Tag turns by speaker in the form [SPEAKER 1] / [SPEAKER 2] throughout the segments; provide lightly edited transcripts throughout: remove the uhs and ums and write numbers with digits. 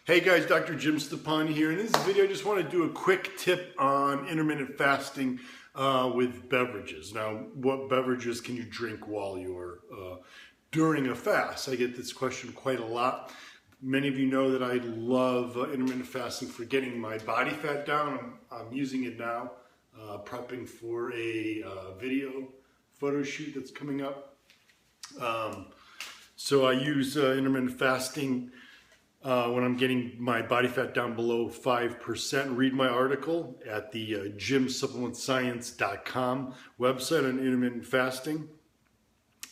[SPEAKER 1] Hey guys, Dr. Jim Stoppani here. In this video, I just want to do a quick tip on intermittent fasting with beverages. Now, what beverages can you drink while you're during a fast? I get this question quite a lot. Many of you know that I love intermittent fasting for getting my body fat down. I'm using it now, prepping for a video photo shoot that's coming up. So I use intermittent fasting when I'm getting my body fat down below 5%. Read my article at the gymsupplementscience.com website on intermittent fasting.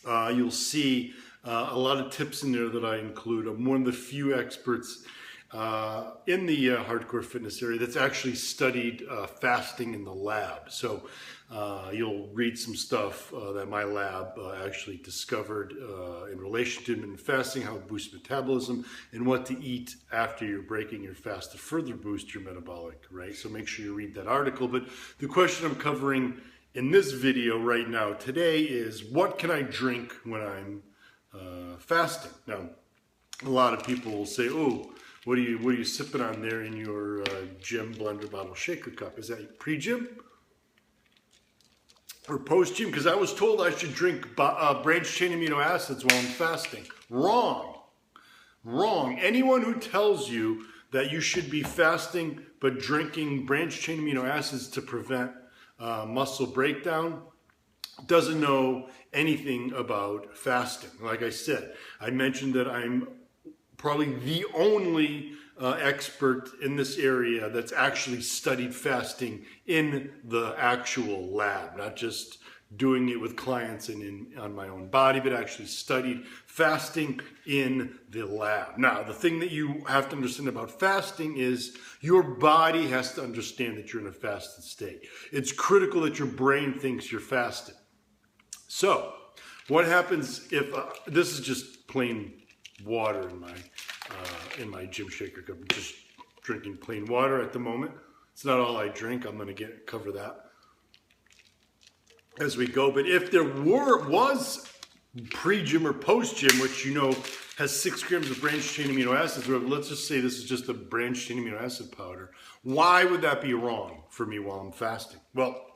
[SPEAKER 1] You'll see a lot of tips in there that I include. I'm one of the few experts in the hardcore fitness area that's actually studied fasting in the lab. So you'll read some stuff that my lab actually discovered in relation to intermittent fasting, how it boosts metabolism, and what to eat after you're breaking your fast to further boost your metabolic, right? So make sure you read that article. But the question I'm covering in this video right now today is, what can I drink when I'm fasting? Now, a lot of people will say, oh, what are you sipping on there in your gym blender bottle shaker cup? Is that pre-gym or post-gym? Because I was told I should drink branched chain amino acids while I'm fasting. Wrong. Wrong. Anyone who tells you that you should be fasting but drinking branched chain amino acids to prevent muscle breakdown doesn't know anything about fasting. Like I said, I mentioned that I'm probably the only expert in this area that's actually studied fasting in the actual lab, not just doing it with clients and on my own body, but actually studied fasting in the lab. Now, the thing that you have to understand about fasting is your body has to understand that you're in a fasted state. It's critical that your brain thinks you're fasted. So, what happens if this is just plain water in my gym shaker cup? I'm just drinking plain water at the moment. It's not all I drink. I'm going to cover that as we go. But if there was pre-gym or post-gym, which you know has 6 grams of branched chain amino acids, or let's just say this is just a branched chain amino acid powder, why would that be wrong for me while I'm fasting? Well,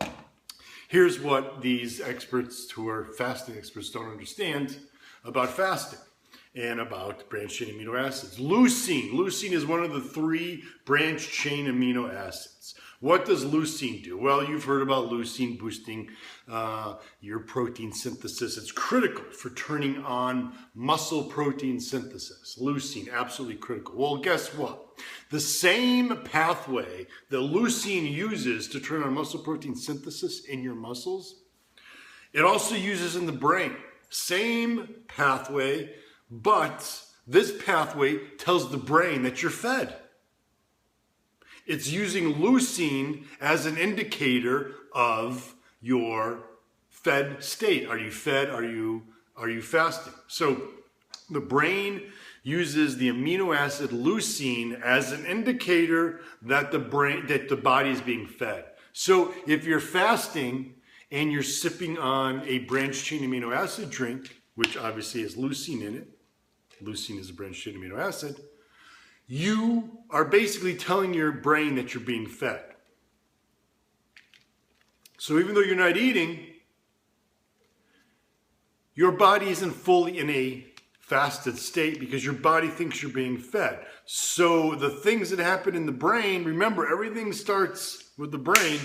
[SPEAKER 1] here's what these experts who are fasting experts don't understand about fasting and about branched chain amino acids. Leucine. Leucine is one of the 3 branched chain amino acids. What does leucine do? Well, you've heard about leucine boosting your protein synthesis. It's critical for turning on muscle protein synthesis. Leucine, absolutely critical. Well, guess what? The same pathway that leucine uses to turn on muscle protein synthesis in your muscles, it also uses in the brain. Same pathway, but this pathway tells the brain that you're fed. It's using leucine as an indicator of your fed state. Are you fed? Are you fasting? So the brain uses the amino acid leucine as an indicator that the body is being fed. So if you're fasting and you're sipping on a branched chain amino acid drink, which obviously has leucine in it, leucine is a branched chain amino acid, you are basically telling your brain that you're being fed. So even though you're not eating, your body isn't fully in a fasted state because your body thinks you're being fed. So the things that happen in the brain, remember, everything starts with the brain.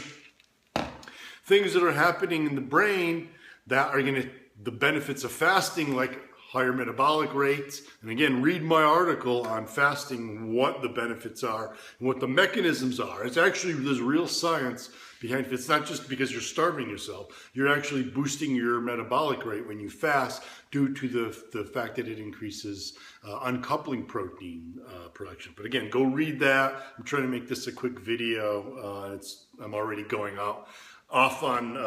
[SPEAKER 1] Things that are happening in the brain that are the benefits of fasting, like higher metabolic rates. And again, read my article on fasting, what the benefits are and what the mechanisms are. It's actually, there's real science behind it. It's not just because you're starving yourself. You're actually boosting your metabolic rate when you fast due to the fact that it increases uncoupling protein production. But again, go read that. I'm trying to make this a quick video. I'm already going off on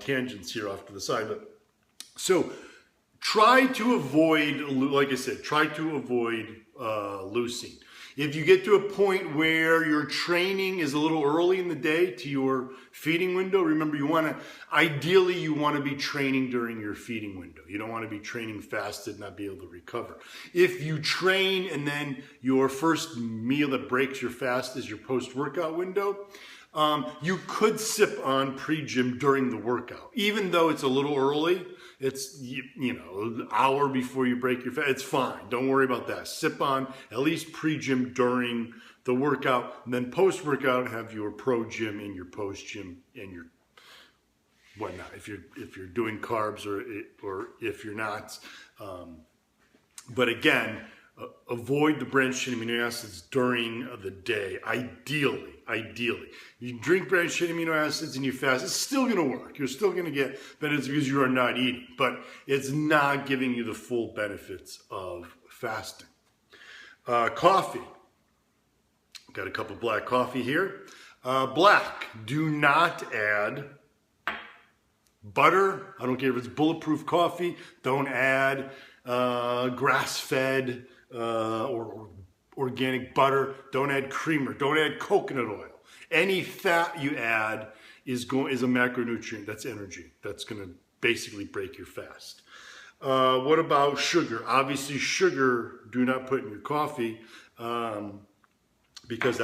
[SPEAKER 1] tangents here off to the side. So try to avoid, like I said, try to avoid leucine. If you get to a point where your training is a little early in the day to your feeding window, remember ideally you want to be training during your feeding window. You don't want to be training fasted and not be able to recover. If you train and then your first meal that breaks your fast is your post-workout window, you could sip on pre-gym during the workout. Even though it's a little early, it's, an hour before you break your fast, it's fine. Don't worry about that. Sip on at least pre-gym during the workout, and then post-workout have your pro-gym and your post-gym and your whatnot. If you're doing carbs or if you're not. But again, avoid the branched chain amino acids during the day, ideally. You drink branched chain amino acids and you fast, it's still going to work. You're still going to get benefits because you are not eating, but it's not giving you the full benefits of fasting. Coffee. Got a cup of black coffee here. Black, do not add butter. I don't care if it's bulletproof coffee. Don't add grass-fed or organic butter. Don't add creamer. Don't add coconut oil. Any fat you add is a macronutrient. That's energy. That's going to basically break your fast. What about sugar? Obviously, sugar do not put in your coffee because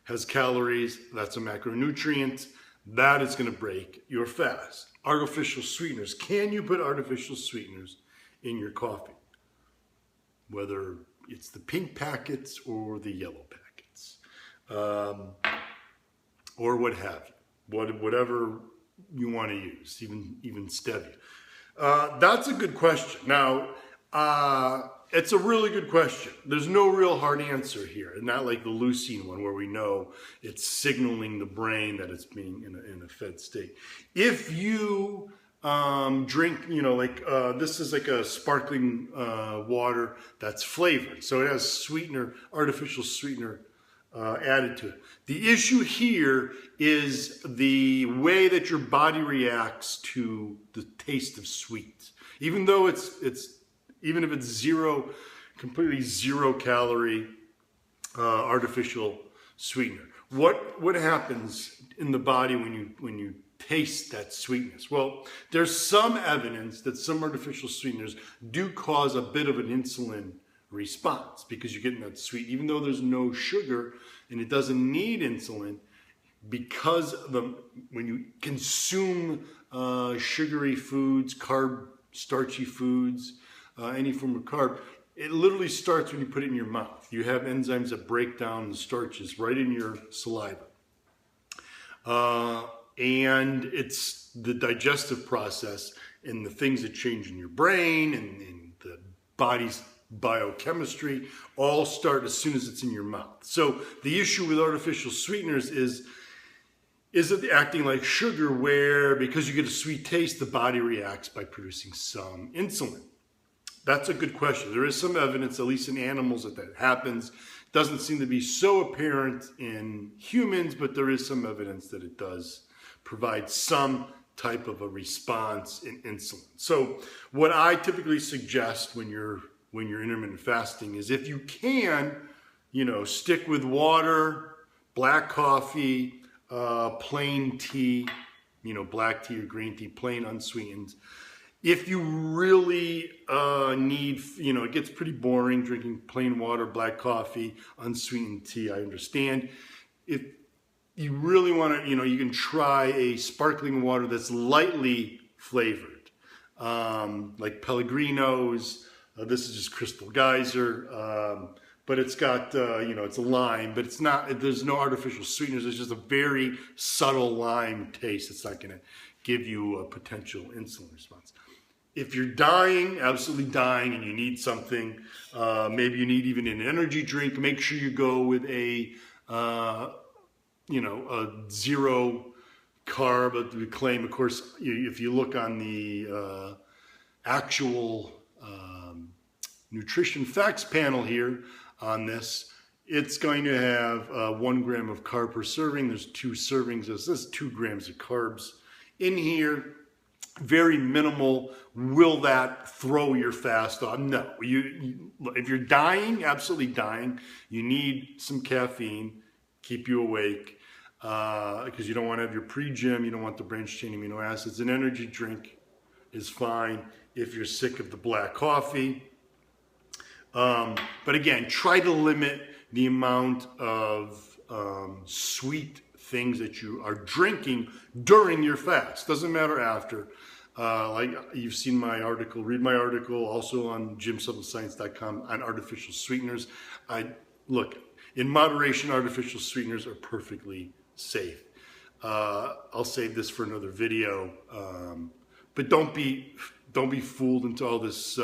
[SPEAKER 1] has calories. That's a macronutrient. That is going to break your fast. Artificial sweeteners. Can you put artificial sweeteners in your coffee? Whether it's the pink packets or the yellow packets, or what have you, whatever you want to use, even stevia. That's a good question. Now, it's a really good question. There's no real hard answer here, and not like the leucine one where we know it's signaling the brain that it's being in a fed state. If you drink, this is like a sparkling water that's flavored. So it has sweetener, artificial sweetener added to it. The issue here is the way that your body reacts to the taste of sweet. Even though even if it's completely zero calorie artificial sweetener. What happens in the body when you taste that sweetness? Well, there's some evidence that some artificial sweeteners do cause a bit of an insulin response because you're getting that sweet, even though there's no sugar and it doesn't need insulin, because when you consume sugary foods, starchy foods, any form of carb, it literally starts when you put it in your mouth. You have enzymes that break down the starches right in your saliva. And it's the digestive process and the things that change in your brain and the body's biochemistry all start as soon as it's in your mouth. So the issue with artificial sweeteners is it acting like sugar where because you get a sweet taste, the body reacts by producing some insulin? That's a good question. There is some evidence, at least in animals, that happens. Doesn't seem to be so apparent in humans, but there is some evidence that it does provide some type of a response in insulin. So what I typically suggest when you're intermittent fasting is if you can, stick with water, black coffee, plain tea, black tea or green tea, plain unsweetened. If you really need, it gets pretty boring drinking plain water, black coffee, unsweetened tea, I understand. If you really want to, you can try a sparkling water that's lightly flavored, like Pellegrino's. This is just Crystal Geyser, but it's got, it's a lime, but it's not, there's no artificial sweeteners. It's just a very subtle lime taste. It's not going to give you a potential insulin response. If you're dying, absolutely dying, and you need something, maybe you need even an energy drink, make sure you go with a zero carb. We claim, of course, if you look on the actual nutrition facts panel here on this, it's going to have 1 gram of carb per serving. There's 2 servings. It says 2 grams of carbs in here. very minimal. Will that throw your fast off? No. If you're dying, absolutely dying, you need some caffeine, keep you awake, because you don't want to have your pre-gym, you don't want the branched chain amino acids. An energy drink is fine if you're sick of the black coffee. But again, try to limit the amount of sweet things that you are drinking during your fast. Doesn't matter after. Like you've seen my article, read my article also on gymsupplementscience.com on artificial sweeteners. Look, in moderation, artificial sweeteners are perfectly safe. I'll save this for another video. But don't be fooled into all this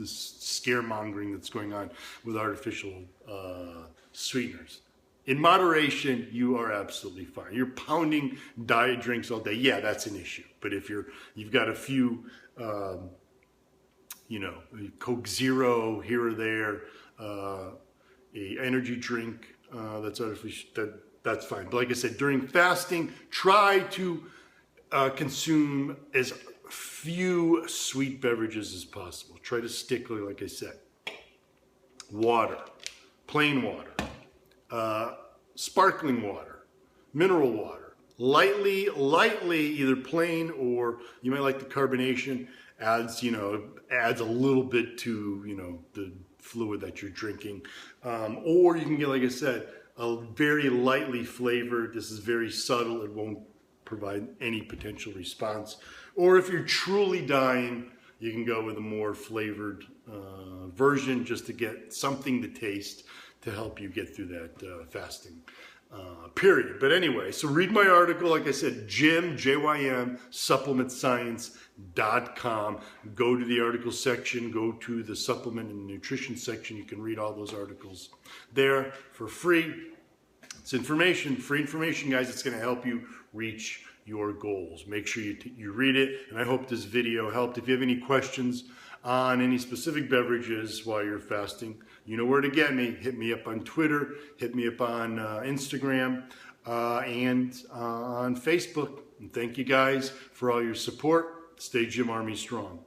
[SPEAKER 1] scaremongering that's going on with artificial sweeteners. In moderation, you are absolutely fine. You're pounding diet drinks all day. Yeah, that's an issue. But if you've got a few, Coke Zero here or there, a energy drink that's artificial, that's fine. But like I said, during fasting, try to consume as few sweet beverages as possible. Try to stick, like I said, water, plain water, sparkling water, mineral water, lightly, either plain or you might like the carbonation, adds a little bit to, the fluid that you're drinking. Or you can get, like I said, a very lightly flavored. This is very subtle. It won't provide any potential response. Or if you're truly dying, you can go with a more flavored version just to get something to taste to help you get through that fasting period. But anyway, so read my article. Like I said, JYM, supplementscience.com. Go to the article section, go to the supplement and nutrition section. You can read all those articles there for free. It's information, free information, guys. It's going to help you reach your goals. Make sure you read it, and I hope this video helped. If you have any questions on any specific beverages while you're fasting, you know where to get me. Hit me up on Twitter, hit me up on Instagram, and on Facebook. And thank you guys for all your support. Stay Gym Army strong.